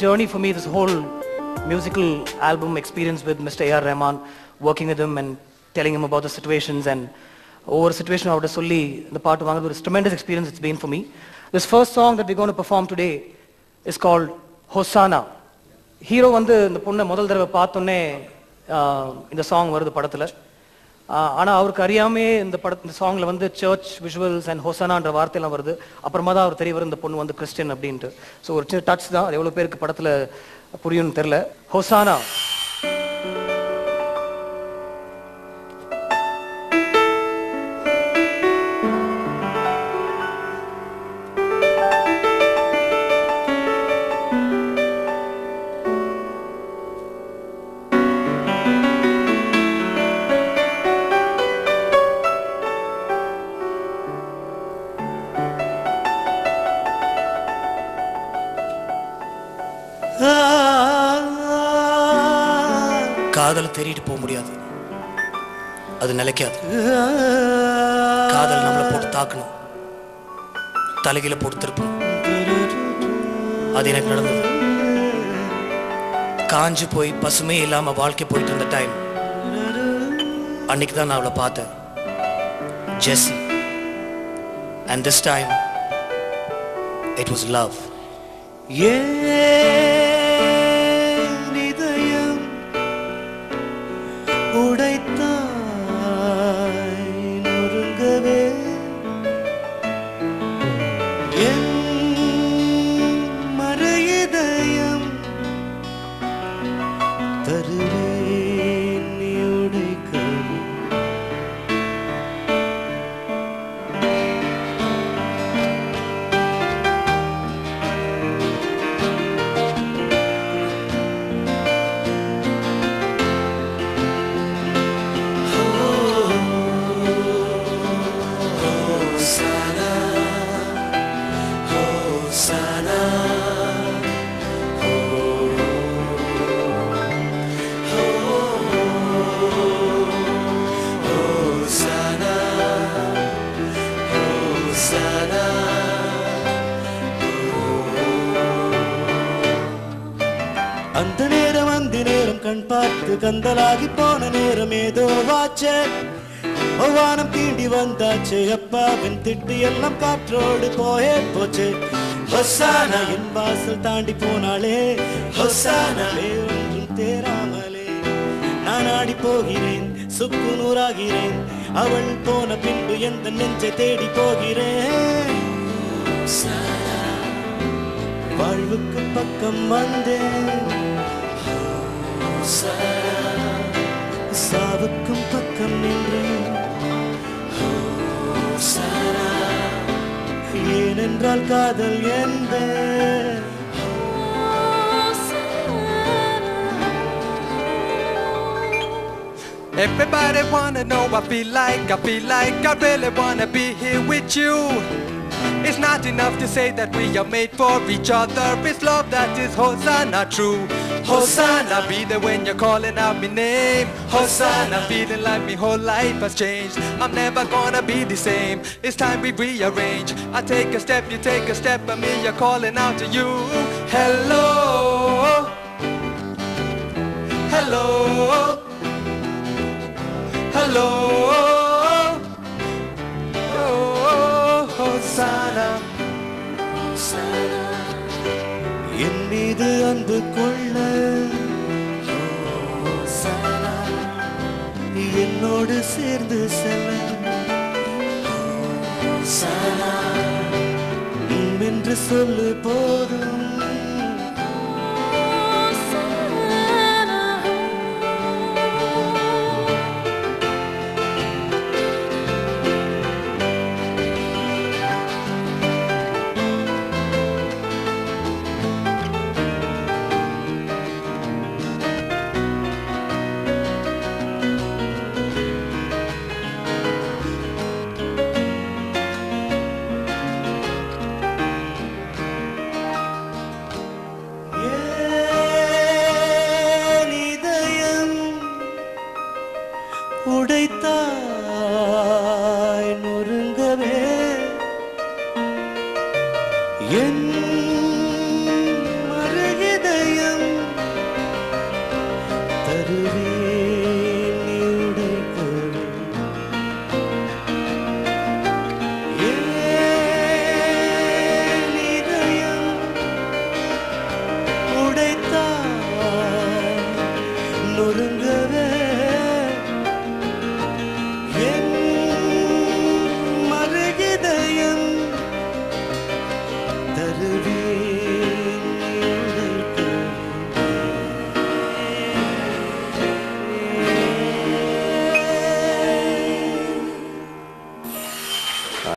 journey for me, this whole musical album experience with Mr. A.R. Rahman, working with him and telling him about the situations and over a situation I would have solely the part of Vangadur. It's a tremendous experience it's been for me. This first song that we're going to perform today is called Hosanna. Hero வந்து இந்த பொண்ணை முதல் தடவை பார்த்தோன்னே இந்த song வருது படத்தில். ஆனால் அவருக்கு அறியாமே இந்த சாங்கில் வந்து சர்ச் விஷுவல்ஸ் அண்ட் ஹோசானான்ற வார்த்தையெல்லாம் வருது. அப்புறமா தான் அவர் தெரிய வரும் இந்த பொண்ணு வந்து கிறிஸ்டியன் அப்படின்ட்டு. ஸோ ஒரு சின்ன டச் தான், அது எவ்வளோ பேருக்கு படத்தில் புரியும்னு தெரில. ஹோசானா. காதல் தேடிட்டு போக முடியாது, அது நிலைக்காது. காதல் நம்மளை போட்டு தாக்கணும், தலைகீழ போட்டு திருப்பணும். அது எனக்கு நடந்தது. காஞ்சு போய் பசுமே இல்லாம வாழ்க்கை போயிட்டு இருந்த டைம், அன்னைக்கு தான் நான் அவளை பார்த்தேன், ஜெஸ்ஸி. And this time it was love. அந்த நேரம் கண் பார்த்து கந்தலாகி போன நேரம் ஏதோ வாச்சே, வானம் தீண்டி வந்தாச்சே, அப்பாவின் திட்டு எல்லாம் காற்றோடு போயே போச்சே. ஹொசானா என் வாசல் தாண்டி போனாலே, ஹொசானா ஒன்றும் தேராமலே நான் ஆடி போகிறேன், சுக்கு நூறாகிறேன். அவள் போன பின்பு எந்த நெஞ்சை தேடி போகிறேன். வாழ்வுக்கு பக்கம் வந்தேன், சாவுக்கும் பக்கம் நின்றேன். ஏனென்றால் காதல் என்பேன். Everybody wanna know I feel like I really wanna be here with you. It's not enough to say that we are made for each other. It's love that is Hosanna true. Hosanna, be there when you're calling out my name. Hosanna, feeling like my whole life has changed. I'm never gonna be the same. It's time we rearrange. I take a step, you take a step, and me you're calling out to you. Hello, hello, hello. Hosanna, Hosanna. என் மீது அன்பு கொள்ள, Hosanna. என்னோடு சேர்ந்து செல்ல, Hosanna. என்று சொல்லு போதும்.